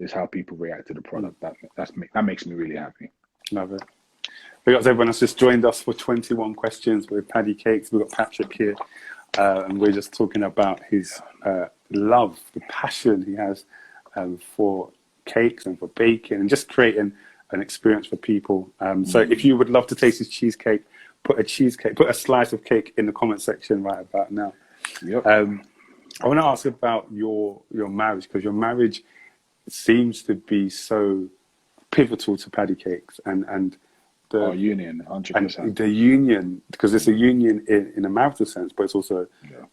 It's how people react to the product. That makes me really happy. Love it. We got everyone that's just joined us for 21 questions with Paddy Cakes. We've got Patrick here, and we're just talking about his love, the passion he has for cakes and for baking and just creating an experience for people. So if you would love to taste his cheesecake, put a slice of cake in the comment section right about now. Yep. I want to ask about your marriage, because your marriage seems to be so pivotal to Paddy Cakes and the union, 100%. And the union, because it's a union in a marital sense, but it's also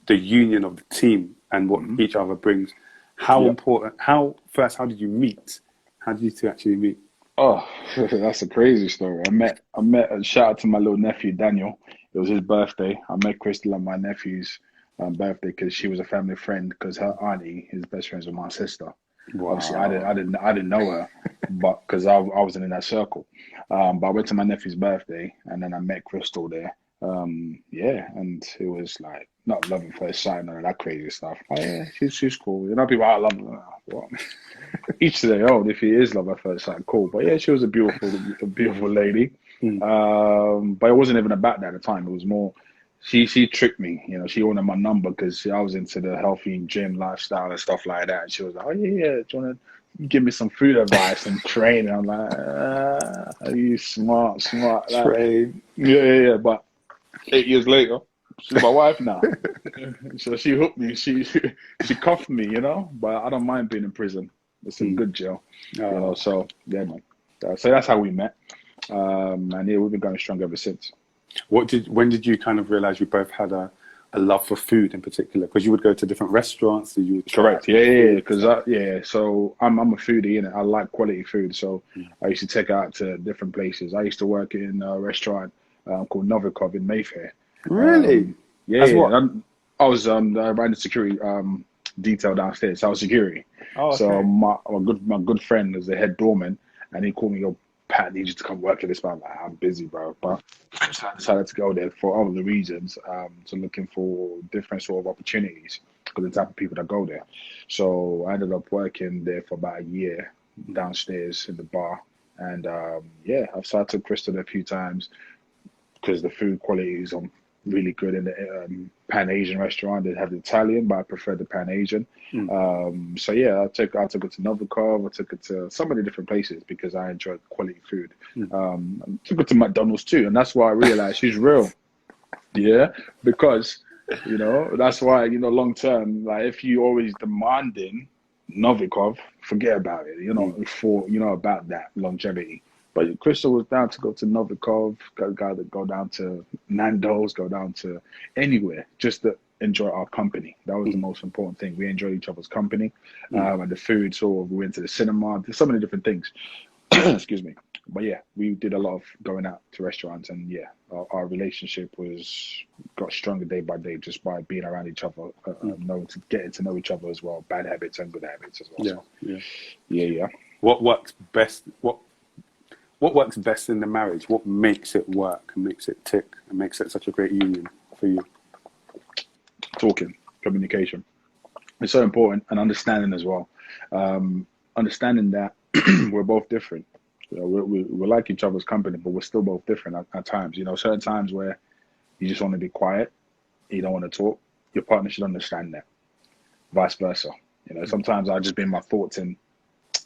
the union of the team and what each other brings. How important? How did you meet? How did you two actually meet? Oh, that's a crazy story. I met. Shout out to my little nephew Daniel. It was his birthday. I met Crystal on my nephew's birthday because she was a family friend. Because her auntie, his best friends, with my sister. Wow. Obviously, I didn't know her, but because I wasn't in that circle. But I went to my nephew's birthday, and then I met Crystal there. And it was like not love at first sight, none of that crazy stuff. Oh yeah, she's cool. You know, people I love her. What? Each to their own. If it is love at first sight, cool. But yeah, she was a beautiful lady. But it wasn't even about that at the time. It was more. She tricked me, you know. She wanted my number because I was into the healthy gym lifestyle and stuff like that. And she was like, "Oh yeah, do you want to give me some food advice and training?" I'm like, "Are you smart?" Train. Yeah. But 8 years later, she's my wife now. So she hooked me. She cuffed me, you know. But I don't mind being in prison. It's a good jail, you know. So yeah, man. So that's how we met, and yeah, we've been going strong ever since. When did you kind of realize you both had a love for food in particular? Because you would go to different restaurants. So you would correct, yeah. Because so I'm a foodie, and I like quality food. So I used to take out to different places. I used to work in a restaurant called Novikov in Mayfair. Really? What? I was I ran the security detail downstairs. So I was security. Oh, okay. So my good friend is the head doorman, and he called me, "Yo, Pat, I need you to come work for this." I'm like, "I'm busy, bro." But I decided to go there for other reasons, so looking for different sort of opportunities for the type of people that go there. So I ended up working there for about a year downstairs in the bar. And I've started to Crystal a few times because the food quality is really good in the Pan-Asian restaurant. They have the Italian, but I prefer the Pan-Asian. I took it to Novikov. I took it to so many different places because I enjoy quality food. I took it to McDonald's too, and that's why I realized she's real. Yeah, because that's why long term, like if you always demanding Novikov, forget about it. About that longevity. But Crystal was down to go to Novikov, go down to Nando's, go down to anywhere, just to enjoy our company. That was the most important thing. We enjoyed each other's company, and the food. So we went to the cinema. There's so many different things. Excuse me. But yeah, we did a lot of going out to restaurants, and yeah, our relationship got stronger day by day just by being around each other, getting to know each other as well, bad habits and good habits as well. Yeah. What works best? What works best in the marriage? What makes it work and makes it tick and makes it such a great union for you? Talking, communication. It's so important, and understanding as well. Understanding that we're both different. We like each other's company, but we're still both different at times. Certain times where you just want to be quiet, you don't want to talk. Your partner should understand that. Vice versa. Sometimes I just be in my thoughts, and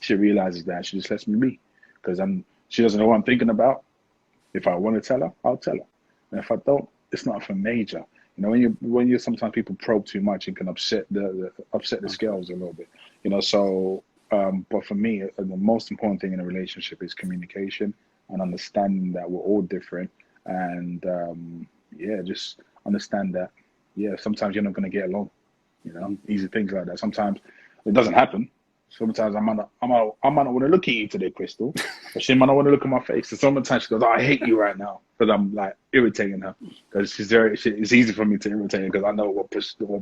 she realizes that she just lets me be, because she doesn't know what I'm thinking about. If I want to tell her, I'll tell her. And if I don't, it's not for major. When you sometimes people probe too much, it can upset the scales a little bit. But for me, the most important thing in a relationship is communication and understanding that we're all different. And just understand that. Yeah, sometimes you're not going to get along. Easy things like that. Sometimes it doesn't happen. Sometimes I might not want to look at you today, Crystal, but she might not want to look at my face. So sometimes she goes, "Oh, I hate you right now," because I'm like irritating her. Because it's easy for me to irritate her because I know what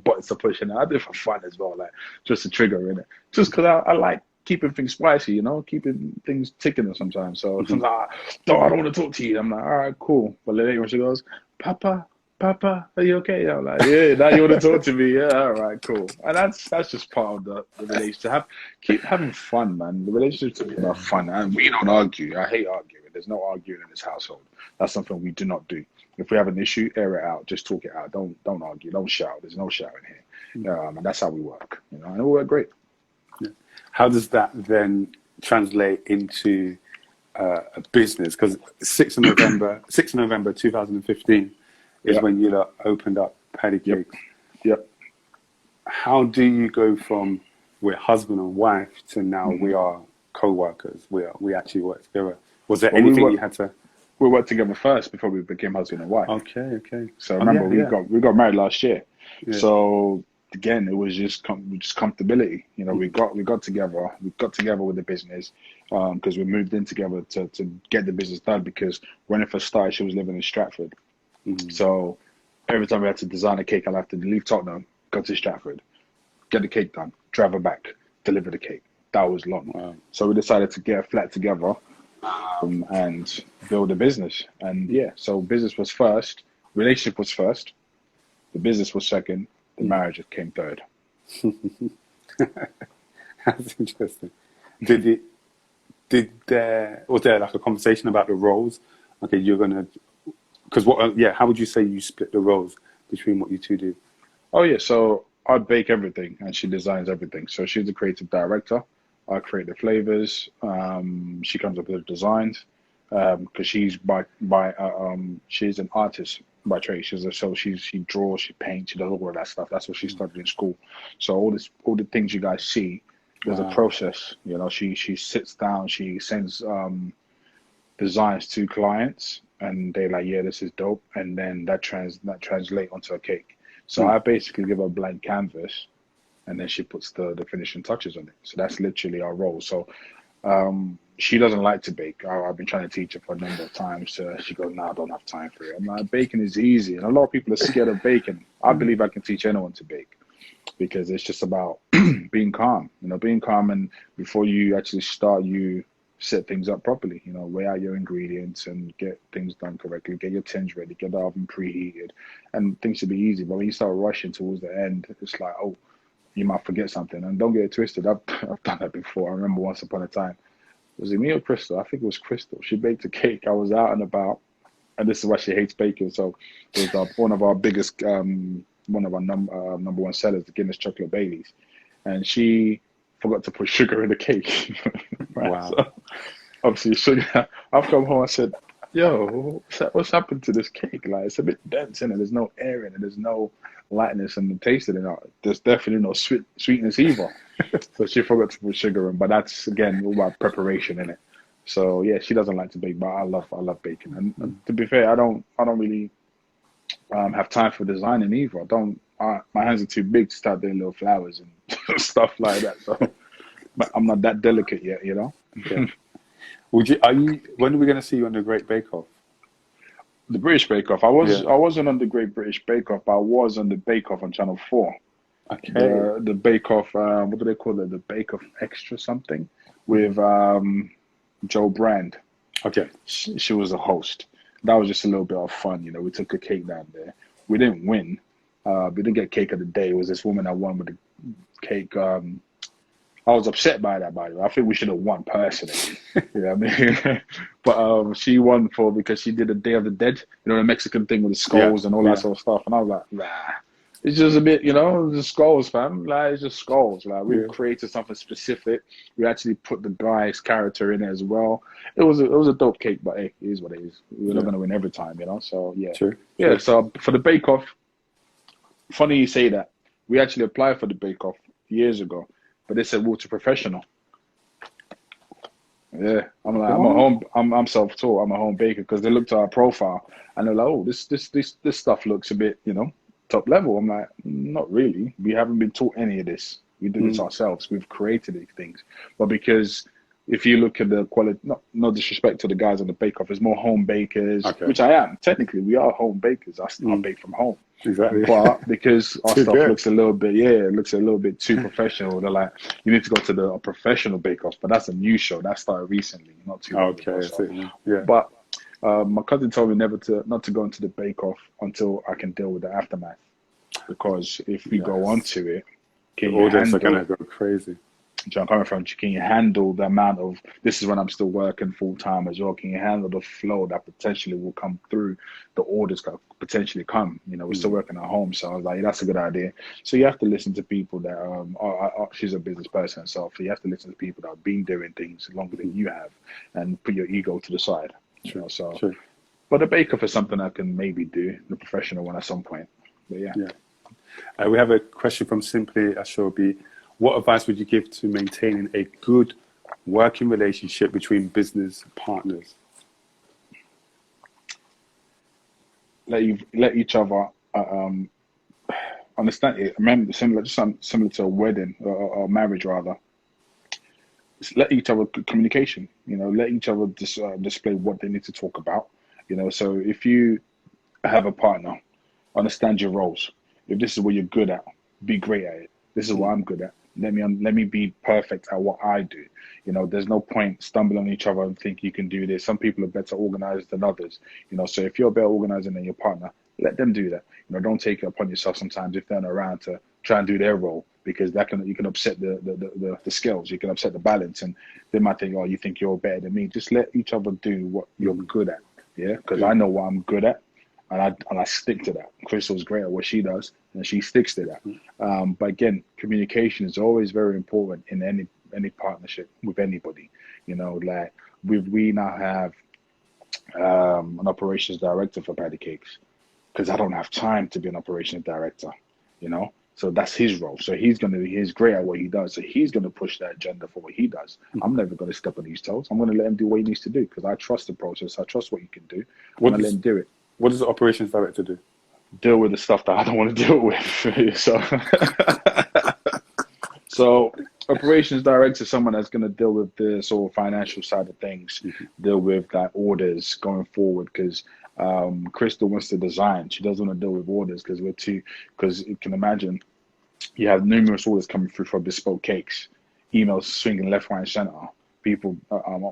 buttons to push, and I do it for fun as well, like just to trigger her in it. Just because I like keeping things spicy, keeping things ticking sometimes. So sometimes I don't want to talk to you. I'm like, all right, cool. But later when she goes, "Papa, Papa, are you okay? I'm like, yeah, now you want to talk to me? Yeah, all right, cool. And that's just part of the relationship. Keep having fun, man. The relationship should be about fun. And we don't argue. I hate arguing. There's no arguing in this household. That's something we do not do. If we have an issue, air it out. Just talk it out. Don't argue. Don't shout. There's no shouting here. And that's how we work. And we work great. How does that then translate into a business? Because 6th of November 2015 is when you lot opened up Paddy Cakes. Yep. How do you go from we're husband and wife to now we are co-workers? We actually work together. Was there anything you had to? We worked together first before we became husband and wife. Okay. So remember, we got married last year. Yeah. So again, it was just comfortability. We got together. We got together with the business because we moved in together to get the business done. Because when it first started, she was living in Stratford. So every time we had to design a cake, I'd have to leave Tottenham, go to Stratford, get the cake done, travel back, deliver the cake. That was long. Wow. So we decided to get a flat together and build a business. And so business was first, relationship was first, the business was second, the marriage came third. That's interesting. Was there like a conversation about the roles? Okay, you're gonna. Because how would you say you split the roles between what you two do? Oh yeah, so I bake everything and she designs everything. So she's the creative director. I create the flavors. She comes up with the designs because she's she's an artist by trade. She draws, she paints, she does all of that stuff. That's what she studied in school. So all the things you guys see, there's a process. She sits down, she sends designs to clients. And they're like, yeah, this is dope. And then that translate onto a cake. So I basically give her a blank canvas and then she puts the finishing touches on it. So that's literally our role. So she doesn't like to bake. I've been trying to teach her for a number of times. She goes, no, I don't have time for it. I'm like, baking is easy. And a lot of people are scared of baking. I believe I can teach anyone to bake because it's just about being calm. Being calm, and before you actually start, you set things up properly, weigh out your ingredients and get things done correctly, get your tins ready, get the oven preheated, and things should be easy. But when you start rushing towards the end, it's like, oh, you might forget something. And don't get it twisted. I've done that before. I remember once upon a time, was it me or Crystal? I think it was Crystal. She baked a cake. I was out and about, and this is why she hates baking. So it was one of our biggest, one of our number one sellers, the Guinness Chocolate Baileys, and she forgot to put sugar in the cake. Right? Wow. So, obviously, sugar. I've come home. I said, "Yo, what's happened to this cake? Like, it's a bit dense in it. There's no air in it. There's no lightness in the taste in it. There's definitely no sweetness either." So she forgot to put sugar in. But that's again all about preparation in it. So yeah, she doesn't like to bake, but I love baking. And to be fair, I don't really have time for designing either. My hands are too big to start doing little flowers and stuff like that. So, but I'm not that delicate yet, Yeah. When are we going to see you on the Great Bake Off? The British Bake Off. I wasn't on the Great British Bake Off, but I was on the Bake Off on Channel 4. Okay. The Bake Off. What do they call it? The Bake Off Extra something with Joe Brand. Okay. She was a host. That was just a little bit of fun, We took a cake down there. We didn't win. We didn't get cake of the day. It was this woman that won with the cake. I was upset by that, by the way. I think we should have won personally. You know what I mean? But she won because she did a Day of the Dead, the Mexican thing with the skulls and all that sort of stuff. And I was like, nah. It's just a bit, the skulls, fam. Like, it's just skulls. Like, we created something specific. We actually put the guy's character in it as well. It was a dope cake, but hey, it is what it is. We're not going to win every time, So, yeah. True. Yeah, so for the Bake Off, funny you say that. We actually applied for the Bake Off years ago, but they said, to professional. Yeah, I'm like, I'm self-taught. I'm a home baker because they looked at our profile and they're like, oh, this stuff looks a bit, top level. I'm like, not really. We haven't been taught any of this. We do this ourselves. We've created these things. But because if you look at the quality, no disrespect to the guys on the Bake Off, it's more home bakers, which I am. Technically, we are home bakers. I bake from home. Exactly. But because our stuff looks a little bit too professional, they're like, you need to go to a professional Bake Off. But that's a new show. That started recently, not too long ago. So. Yeah. But My cousin told me not to go into the bake off until I can deal with the aftermath, because if we go Yes. onto it, The can you orders are gonna handle? go crazy. John coming from, can you handle the amount of, this is when I'm still working full time as well, can you handle the flow that potentially will come through, the orders that potentially come, we're still working at home. So I was like, yeah, that's a good idea. So you have to listen to people that she's a business person herself, so you have to listen to people that have been doing things longer than you have, and put your ego to the side. True. So True. but a bake off is something I can maybe do, the professional one at some point. But yeah. We have a question from Simply Ashobi. What advice would you give to maintaining a good working relationship between business partners? Let each other understand it. Remember, similar to a wedding or marriage rather. Let each other communication. Let each other display what they need to talk about. So if you have a partner, understand your roles. If this is what you're good at, be great at it. This is what I'm good at. Let me be perfect at what I do. There's no point stumbling on each other and think you can do this. Some people are better organized than others. So if you're better organized than your partner, let them do that. Don't take it upon yourself sometimes if they're not around to try and do their role, because you can upset the scales. You can upset the balance, and they might think, oh, you think you're better than me. Just let each other do what you're good at. Yeah, because I know what I'm good at. And I stick to that. Crystal's great at what she does, and she sticks to that. But again, communication is always very important in any partnership with anybody. Like we now have an operations director for Paddy Cakes, because I don't have time to be an operations director. So that's his role. So he's great at what he does. So he's gonna push that agenda for what he does. I'm never gonna step on his toes. I'm gonna let him do what he needs to do, because I trust the process. I trust what he can do. I'm gonna let him do it. What does the operations director do? Deal with the stuff that I don't want to deal with. So operations director is someone that's going to deal with the sort of financial side of things, deal with like orders going forward, because Crystal wants to design. She doesn't want to deal with orders because you can imagine you have numerous orders coming through for bespoke cakes, emails swinging left, right, and center, people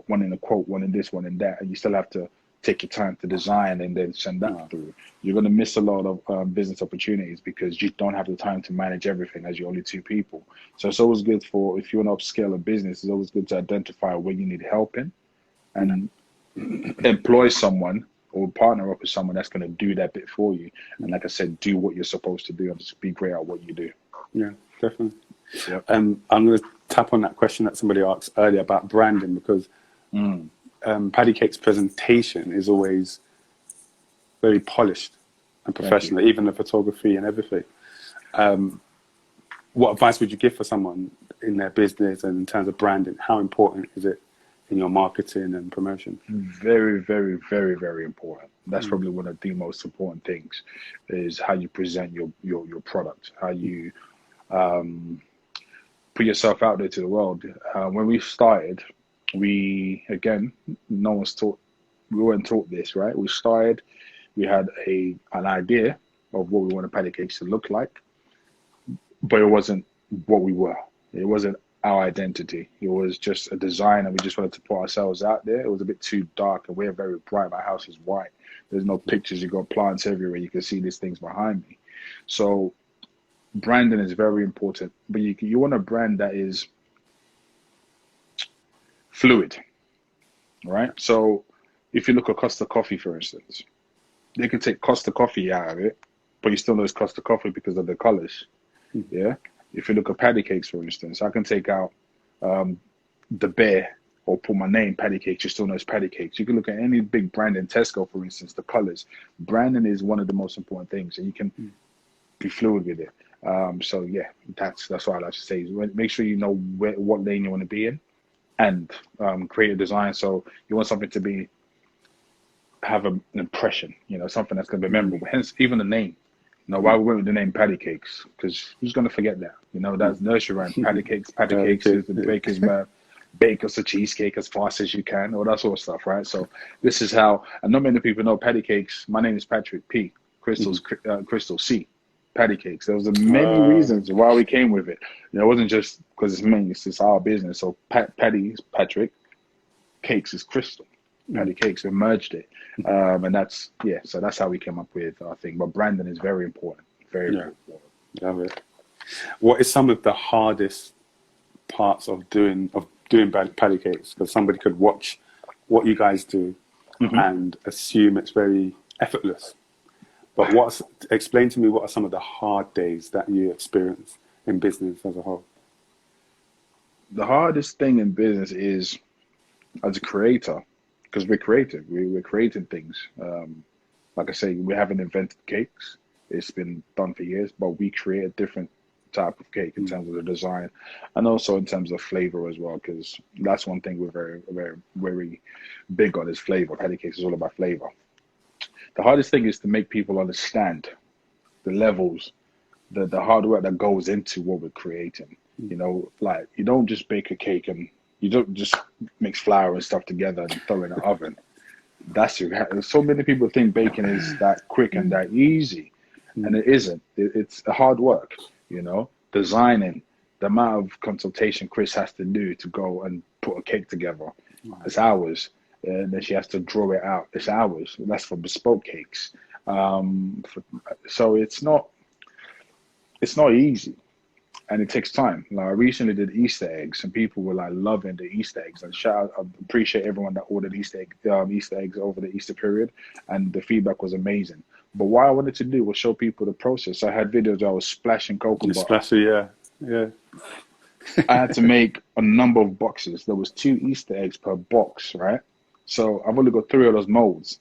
wanting a quote, wanting this, wanting that, and you still have to take your time to design and then send that through. You're going to miss a lot of business opportunities because you don't have the time to manage everything as you're only two people. So it's always good if you want to upscale a business, it's always good to identify where you need help in and employ someone or partner up with someone that's going to do that bit for you. And like I said, do what you're supposed to do and just be great at what you do. Yeah, definitely. Yep. I'm going to tap on that question that somebody asked earlier about branding, because Paddy Cake's presentation is always very polished and professional, even the photography and everything. What advice would you give for someone in their business and in terms of branding? How important is it in your marketing and promotion? Very, very, very, very important. That's probably one of the most important things, is how you present your product, how you put yourself out there to the world. When we started, we weren't taught this, right? We had an idea of what we wanted Paddy Cakes to look like, but it wasn't what we were. It wasn't our identity. It was just a design, and we just wanted to put ourselves out there. It was a bit too dark, and we're very bright. My house is white. There's no pictures. You got plants everywhere. You can see these things behind me. So branding is very important, but you want a brand that is fluid, right? So if you look at Costa Coffee, for instance, they can take Costa Coffee out of it, but you still know it's Costa Coffee because of the colors. Yeah. If you look at Paddy Cakes, for instance, I can take out the bear or put my name Paddy Cakes, you still know it's Paddy Cakes. You can look at any big brand in Tesco, for instance, the colors. Branding is one of the most important things, and you can be fluid with it. So yeah, that's what I like to say. Make sure you know what lane you want to be in, and create a design. So you want something to have an impression, something that's going to be memorable. Hence, even the name. Why we went with the name Paddy Cakes? Because who's going to forget that? That's nursery rhyme. Paddy Cakes. Paddy Cakes is the baker's man. Bake us a cheesecake as fast as you can, all that sort of stuff, right? So this is how, and not many people know Paddy Cakes. My name is Patrick P. Crystal's Crystal C. Paddy Cakes. There was many reasons why we came with it. It wasn't just because it's me. It's our business. So Paddy is Patrick. Cakes is Crystal. Paddy Cakes. We merged it, and that's So that's how we came up with our thing. But branding is very important. Very important. Love it. What is some of the hardest parts of doing Paddy Cakes? Because somebody could watch what you guys do and assume it's very effortless. But explain to me, what are some of the hard days that you experience in business as a whole? The hardest thing in business is, as a creator, because we're creative, we're creating things. Like I say, we haven't invented cakes. It's been done for years, but we create a different type of cake in terms of the design and also in terms of flavor as well, because that's one thing we're very, very, very big on is flavor. Paddy Cakes is all about flavor. The hardest thing is to make people understand the levels, the hard work that goes into what we're creating. You know, like, you don't just bake a cake and you don't just mix flour and stuff together and throw it in the oven. So many people think baking is that quick and that easy, and it isn't. It's a hard work, you know, designing, the amount of consultation Chris has to do to go and put a cake together. It's hours. And then she has to draw it out. It's hours. That's for bespoke cakes. So it's not easy. And it takes time. Like, I recently did Easter eggs, and people were like loving the Easter eggs. And I appreciate everyone that ordered Easter eggs over the Easter period, and the feedback was amazing. But what I wanted to do was show people the process. I had videos where I was splashing cocoa butter. Yeah. I had to make a number of boxes. There was 2 Easter eggs per box, right? So I've only got 3 of those molds.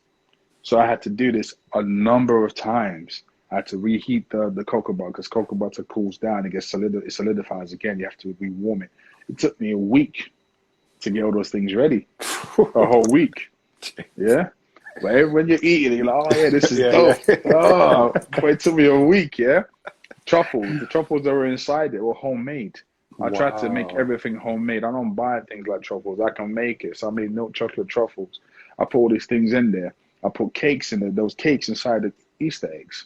So I had to do this a number of times. I had to reheat the cocoa butter, because cocoa butter cools down, it solidifies again. You have to rewarm it. It took me a week to get all those things ready. A whole week. Yeah. But when you're eating it, you're like, oh yeah, this is dope. Oh, but it took me a week, yeah. The truffles that were inside it were homemade. I tried to make everything homemade. I don't buy things like truffles. I can make it. So I made milk chocolate truffles. I put all these things in there. I put cakes in there. Those cakes inside the Easter eggs.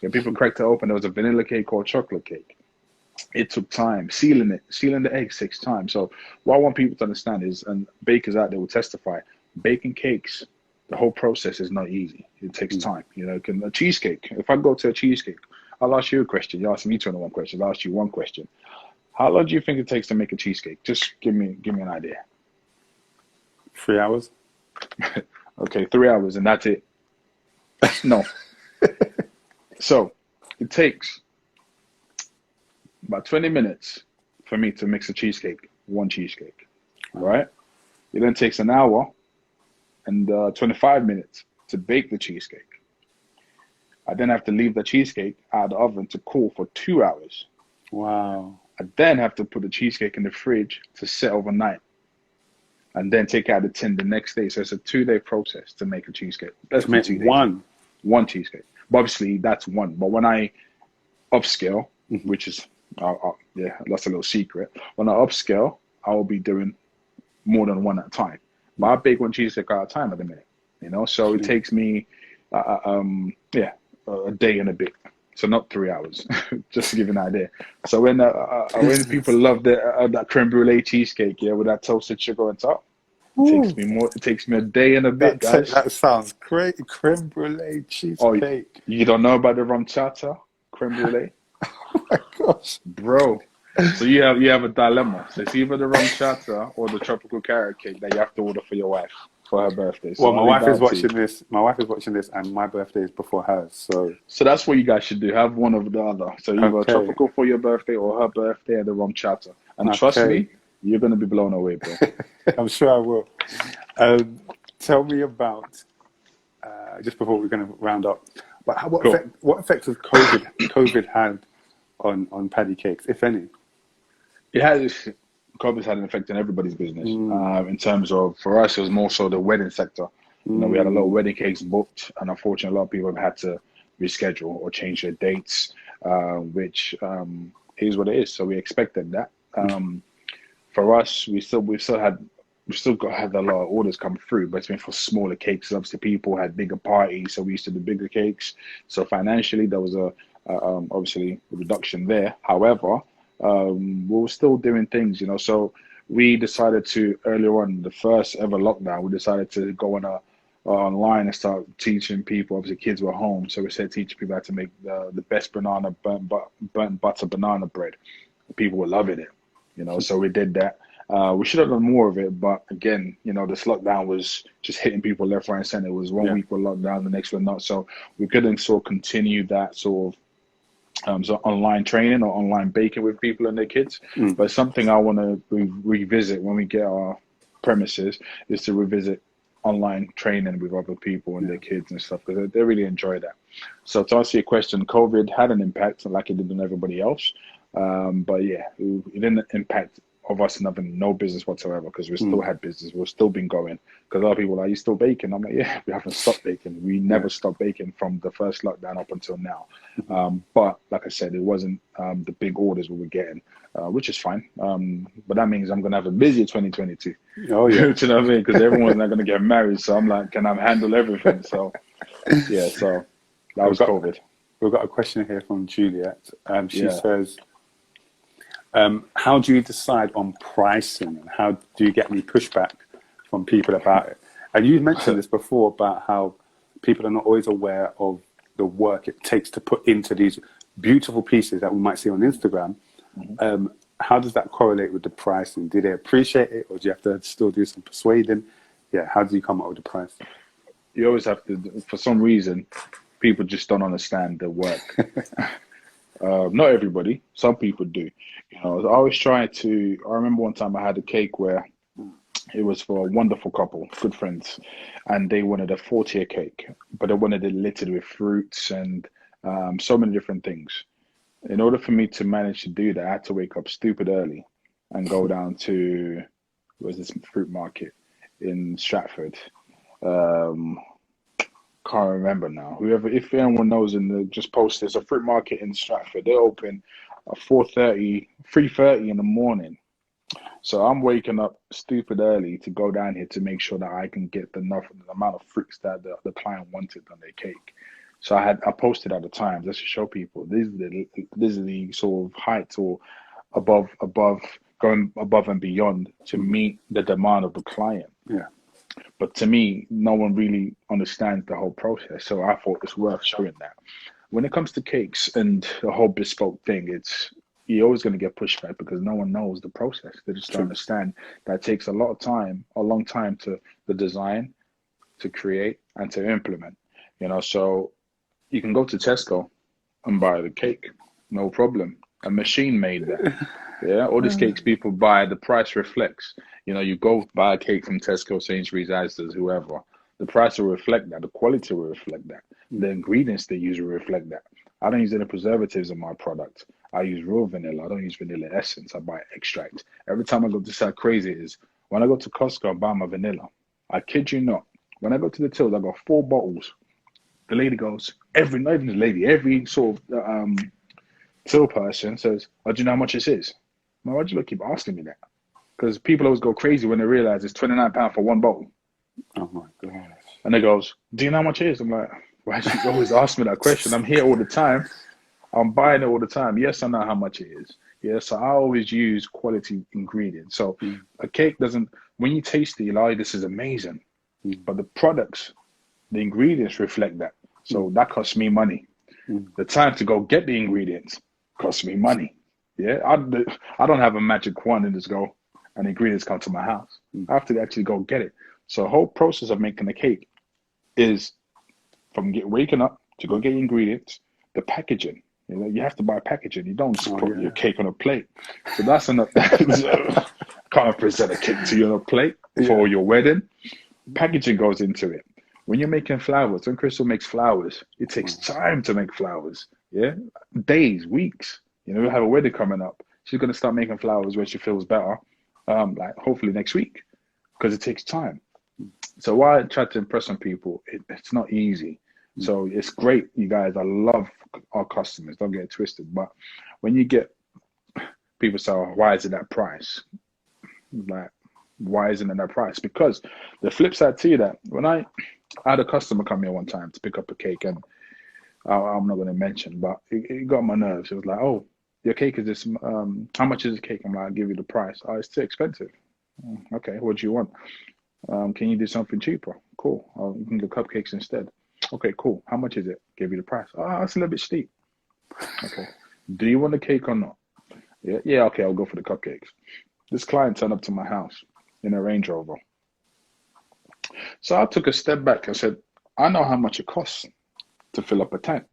And people cracked it open. There was a vanilla cake or a chocolate cake. It took time. Sealing the eggs takes time. So what I want people to understand is, and bakers out there will testify, baking cakes, the whole process is not easy. It takes time. You know, a cheesecake. If I go to a cheesecake, I'll ask you a question. You ask me 21 questions. I'll ask you one question. How long do you think it takes to make a cheesecake? Just give me an idea. 3 hours. Okay, 3 hours, and that's it. No. So it takes about 20 minutes for me to mix a cheesecake, one cheesecake, right? It then takes an hour and 25 minutes to bake the cheesecake. I then have to leave the cheesecake out of the oven to cool for 2 hours. Wow. I then have to put the cheesecake in the fridge to sit overnight, and then take out the tin the next day. So it's a 2-day process to make a cheesecake. That's one cheesecake. But obviously that's one. But when I upscale, which is that's a little secret. When I upscale, I will be doing more than one at a time. But I bake one cheesecake at a time at the minute. You know, so it takes me a day and a bit. So not 3 hours, just to give you an idea. So when people love that creme brulee cheesecake, with that toasted sugar on top, it takes me a day and a bit, guys. That sounds great. Creme brulee cheesecake. Oh, you don't know about the rum chata creme brulee? Oh my gosh, bro. So you have a dilemma. So it's either the rum chata or the tropical carrot cake that you have to order for your wife for her birthday. So well, my wife is watching this. My wife is watching this, and my birthday is before hers. So that's what you guys should do. Have one of the other. So either a tropical for your birthday or her birthday and the rum chata. And trust me, you're gonna be blown away, bro. I'm sure I will. Tell me about just before we're going to round up. But what effect has COVID had on Paddy Cakes, if any? COVID's had an effect on everybody's business. In terms of, for us, it was more so the wedding sector. You know, we had a lot of wedding cakes booked, and unfortunately, a lot of people have had to reschedule or change their dates, which is what it is. So we expected that. For us, we've still had a lot of orders come through, but it's been for smaller cakes. Obviously, people had bigger parties, so we used to do bigger cakes. So financially, there was obviously a reduction there. However, we were still doing things, you know. So we decided to, earlier on, the first ever lockdown, we decided to go on online and start teaching people. Obviously, kids were home, so we said teaching people how to make the best banana burnt butter banana bread. People were loving it, so we did that. We should have done more of it, but again, this lockdown was just hitting people left, right, and center. It was one week with lockdown, the next one not. So we couldn't sort of continue that sort of online training or online baking with people and their kids. But something I want to revisit when we get our premises is to revisit online training with other people and their kids and stuff, because they really enjoy that. So to answer your question, COVID had an impact like it did on everybody else. But yeah, it didn't impact of us having no business whatsoever, because we still had business. We've still been going. Because a lot of people are like, "Are you still baking?" I'm like, yeah, we haven't stopped baking. We never stopped baking from the first lockdown up until now. But like I said, it wasn't the big orders we were getting, which is fine. But that means I'm going to have a busier 2022. Oh, yeah. Do you know what I mean? Because everyone's not going to get married. So I'm like, can I handle everything? So, yeah, so that was COVID. We've got a question here from Juliet. She says, how do you decide on pricing, and how do you get any pushback from people about it? And you mentioned this before about how people are not always aware of the work it takes to put into these beautiful pieces that we might see on Instagram. How does that correlate with the pricing? Do they appreciate it, or do you have to still do some persuading? Yeah, how do you come up with the price? You always have to, for some reason, people just don't understand the work. Not everybody, some people do. I always try to, I remember one time I had a cake where it was for a wonderful couple, good friends, and they wanted a 4-tier cake, but they wanted it littered with fruits and so many different things. In order for me to manage to do that, I had to wake up stupid early and go down to, where's this fruit market in Stratford? Can't remember now. Whoever, if anyone knows, just post this. A fruit market in Stratford. They open at 3:30 in the morning. So I'm waking up stupid early to go down here to make sure that I can get the amount of fruits that the client wanted on their cake. So I posted at the time just to show people this is the sort of height or going above and beyond to meet the demand of the client. Yeah. But to me, no one really understands the whole process. So I thought it's worth showing that. When it comes to cakes and the whole bespoke thing, you're always going to get pushback because no one knows the process. They just don't understand that it takes a long time to the design, to create, and to implement. So you can go to Tesco and buy the cake, no problem. A machine made that. Yeah, all these cakes people buy, the price reflects. You go buy a cake from Tesco, Sainsbury's, Asda's, whoever. The price will reflect that. The quality will reflect that. The ingredients they use will reflect that. I don't use any preservatives in my product. I use raw vanilla. I don't use vanilla essence. I buy extract. Every time I go, this is how crazy it is. When I go to Costco and buy my vanilla, I kid you not, when I go to the tills, I got 4 bottles. The lady goes, every sort of till person says, "Oh, do you know how much this is?" Why do you keep asking me that? Because people always go crazy when they realize it's £29 for 1 bottle. Oh my gosh. And they goes, "Do you know how much it is?" I'm like, why do you always ask me that question? I'm here all the time. I'm buying it all the time. Yes, I know how much it is. Yeah, so I always use quality ingredients. So a cake doesn't, when you taste it, you're like, this is amazing. But the products, the ingredients reflect that. So that costs me money. The time to go get the ingredients costs me money. Yeah, I don't have a magic wand and just go and ingredients come to my house. I have to actually go get it. So the whole process of making a cake is from waking up to go get ingredients, the packaging. You have to buy packaging. You don't just put your cake on a plate. So that's enough. Can't present a cake to you on a plate for your wedding. Packaging goes into it. When you're making flowers, when Crystal makes flowers, it takes time to make flowers. Yeah, days, weeks. We have a wedding coming up. She's gonna start making flowers when she feels better, like hopefully next week, because it takes time. So while I try to impress on people, it's not easy. So it's great, you guys. I love our customers. Don't get it twisted. But when you get people say, "Oh, why is it that price?" Like, why isn't it that price? Because the flip side to that, when I had a customer come here one time to pick up a cake, and I'm not going to mention, but it got my nerves. It was like, "Oh, your cake is this. How much is the cake? I'm like, I'll give you the price. Oh, it's too expensive. Okay, what do you want? Can you do something cheaper? Cool. You can get cupcakes instead. Okay, cool. How much is it? Give you the price. Oh, that's a little bit steep. Okay. Do you want the cake or not? Yeah, yeah, okay, I'll go for the cupcakes. This client turned up to my house in a Range Rover. So I took a step back and said, I know how much it costs to fill up a tank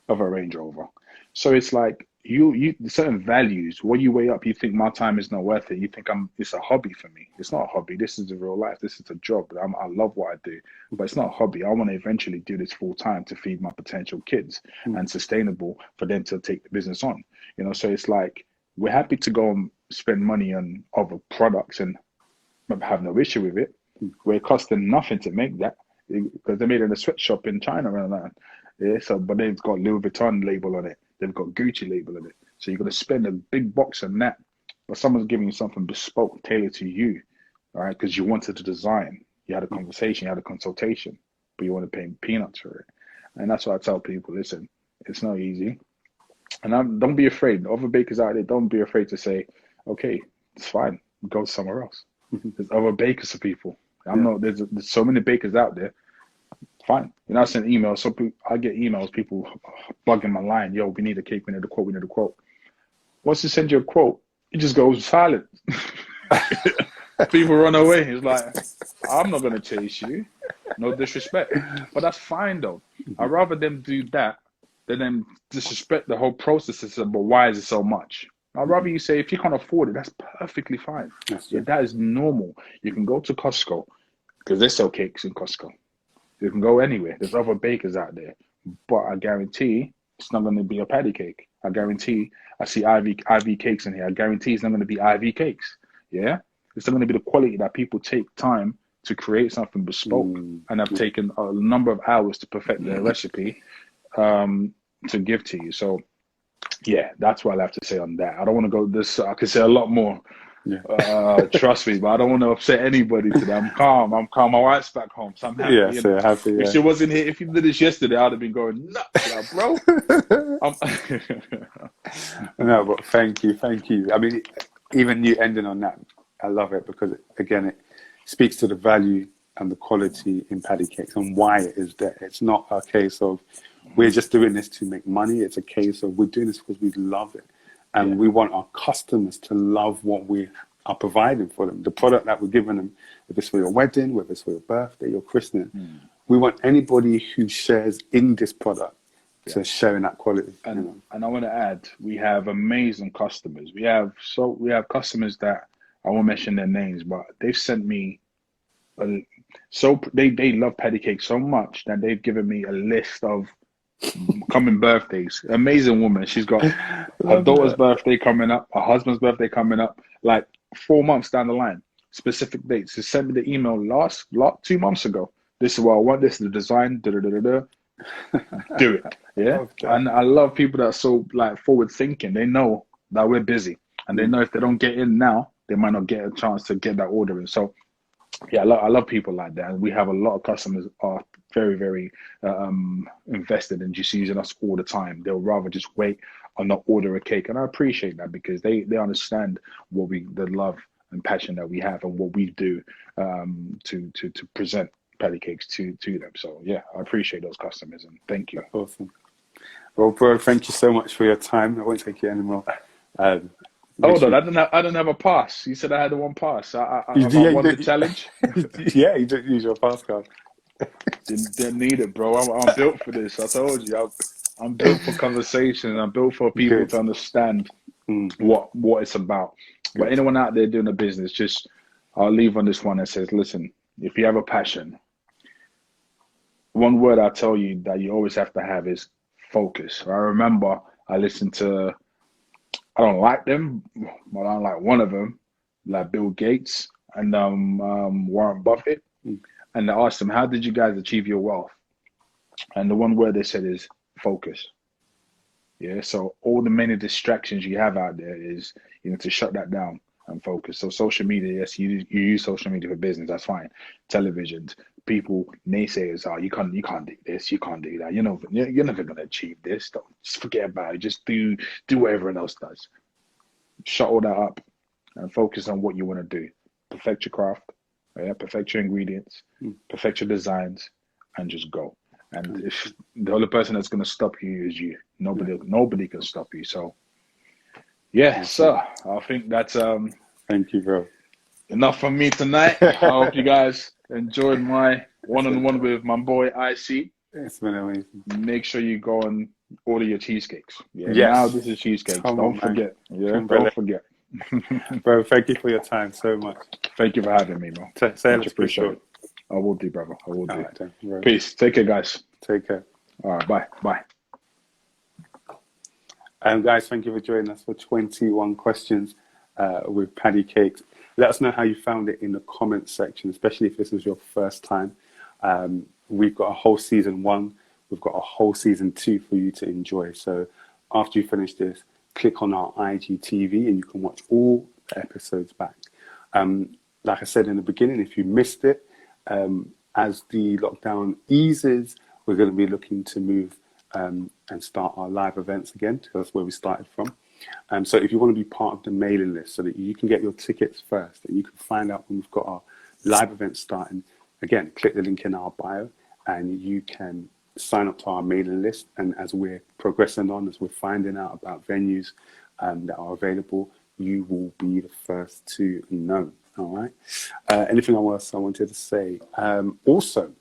of a Range Rover. So it's like you certain values, what you weigh up, you think my time is not worth it. You think it's a hobby for me. It's not a hobby. This is a real life. This is a job. I love what I do, but it's not a hobby. I want to eventually do this full time to feed my potential kids and sustainable for them to take the business on. You know, so it's like we're happy to go and spend money on other products and have no issue with it. Where it costs them nothing to make that because they made it in a sweatshop in China and that. Yeah, so but they've got Louis Vuitton label on it. They've got Gucci label on it. So you've got to spend a big box on that. But someone's giving you something bespoke, tailored to you, all right? Because you wanted to design. You had a conversation, you had a consultation, but you want to pay peanuts for it. And that's why I tell people, listen, it's not easy. And don't be afraid. Other bakers out there, don't be afraid to say, okay, it's fine. Go somewhere else. There's other bakers for people. There's so many bakers out there. Fine. You know, I send emails. So I get emails, people bugging my line. Yo, we need a cake. We need a quote. We need a quote. Once you send you a quote, it just goes silent. People run away. It's like, I'm not going to chase you. No disrespect. But that's fine, though. I'd rather them do that than them disrespect the whole process. But why is it so much? I'd rather you say, if you can't afford it, that's perfectly fine. Yeah, that is normal. You can go to Costco because they sell cakes in Costco. You can go anywhere. There's other bakers out there. But I guarantee it's not going to be a Paddy cake. I guarantee I see IV cakes in here. I guarantee it's not going to be IV cakes. Yeah? It's not going to be the quality that people take time to create something bespoke and have taken a number of hours to perfect their recipe to give to you. So, yeah, that's what I'll have to say on that. I don't want to go this. I could say a lot more. Yeah. Trust me, but I don't want to upset anybody today. I'm calm. My wife's back home, so I'm happy. Yeah, so happy. Yeah. If she wasn't here, if you did this yesterday, I'd have been going nuts, bro. No, but thank you. I mean, even you ending on that, I love it because again, it speaks to the value and the quality in Paddy cakes and why it is there. It's not a case of we're just doing this to make money. It's a case of we're doing this because we love it. And we want our customers to love what we are providing for them. The product that we're giving them, if it's for your wedding, whether it's for your birthday, your christening, we want anybody who shares in this product to share in that quality. And I want to add, we have amazing customers. We have customers that I won't mention their names, but they've sent me they love Paddy cake so much that they've given me a list of coming birthdays. Amazing woman. She's got her daughter's birthday coming up, her husband's birthday coming up, like 4 months down the line. Specific dates. She sent me the email 2 months ago. This is what I want. This is the design. Do it. Yeah. And I love people that are so like forward thinking. They know that we're busy, and they know if they don't get in now, they might not get a chance to get that order in. So yeah, I love people like that, and we have a lot of customers are very, very invested in just using us all the time. They'll rather just wait or not order a cake, and I appreciate that because they understand the love and passion that we have and what we do to present Paddy cakes to them. So yeah, I appreciate those customers and thank you. Awesome. Well, bro, thank you so much for your time. I won't take you anymore. Hold on, I didn't have a pass. You said I had one pass. I won the challenge. Yeah, you didn't use your pass card. Didn't need it, bro. I'm built for this. I told you, I'm built for conversation. I'm built for people to understand what it's about. Good. But anyone out there doing a business, I'll leave on this one that says, listen, if you have a passion, one word I tell you that you always have to have is focus. I remember I listened to, I don't like them, but I don't like one of them, like Bill Gates and Warren Buffett. And I asked them, how did you guys achieve your wealth? And the one word they said is focus. Yeah, so all the many distractions you have out there is, to shut that down. and focus. So social media, yes, you use social media for business, that's fine. Televisions, people, naysayers are, you can't do this, you can't do that. You're never gonna achieve this. Don't, just forget about it. Just do what everyone else does. Shut all that up and focus on what you want to do. Perfect your craft, yeah, perfect your ingredients, perfect your designs, and just go. And if the only person that's going to stop you is you, nobody can stop you. So, yeah, sir, I think that's Thank you, bro. enough from me tonight. I hope you guys enjoyed my one-on-one with my boy IC. It's been amazing. Make sure you go and order your cheesecakes. Yeah, yes. Now this is cheesecakes. Don't forget. Yeah, don't forget. Bro, thank you for your time so much. Thank you for having me, man. Say much appreciated. I will do, brother. I will do. Right, then, peace. Take care, guys. Take care. All right, bye. Guys, thank you for joining us for 21 questions with Paddy Cakes. Let us know how you found it in the comments section, especially if this was your first time. We've got a whole season 1. We've got a whole season 2 for you to enjoy. So after you finish this, click on our IGTV and you can watch all the episodes back. Like I said in the beginning, if you missed it, as the lockdown eases, we're going to be looking to move and start our live events again, because that's where we started from. So if you want to be part of the mailing list so that you can get your tickets first and you can find out when we've got our live events starting, again, click the link in our bio and you can sign up to our mailing list. And as we're progressing on, as we're finding out about venues that are available, you will be the first to know. All right. Anything else I wanted to say? Also,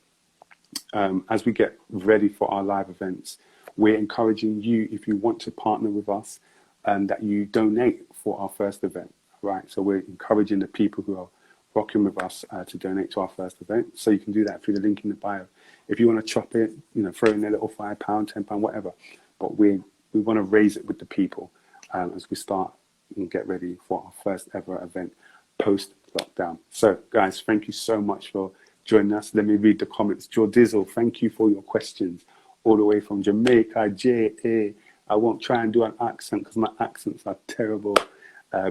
as we get ready for our live events, we're encouraging you, if you want to partner with us, that you donate for our first event. Right. So we're encouraging the people who are rocking with us to donate to our first event. So you can do that through the link in the bio. If you want to chop it, throw in a little £5, £10, whatever. But we want to raise it with the people as we start and get ready for our first ever event post-lockdown. So, guys, thank you so much for joining us. Let me read the comments. Jordizzle, thank you for your questions. All the way from Jamaica, J.A. I won't try and do an accent because my accents are terrible.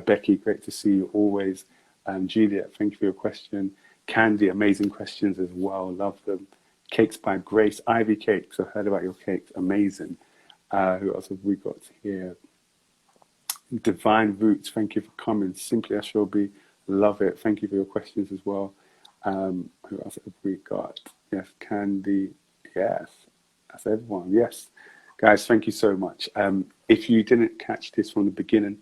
Becky, great to see you always. Juliet, thank you for your question. Candy, amazing questions as well. Love them. Cakes by Grace. Ivy Cakes, I've heard about your cakes. Amazing. Who else have we got here? Divine Roots, thank you for coming. Simply Ashobi, love it. Thank you for your questions as well. Who else have we got? Yes, Candy. Yes, that's everyone. Yes. Guys, thank you so much. If you didn't catch this from the beginning,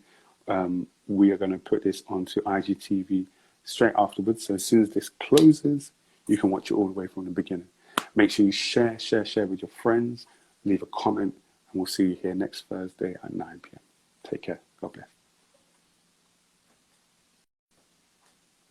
we are going to put this onto IGTV straight afterwards. So as soon as this closes, you can watch it all the way from the beginning. Make sure you share with your friends, leave a comment, and we'll see you here next Thursday at 9 p.m. Take care. God bless.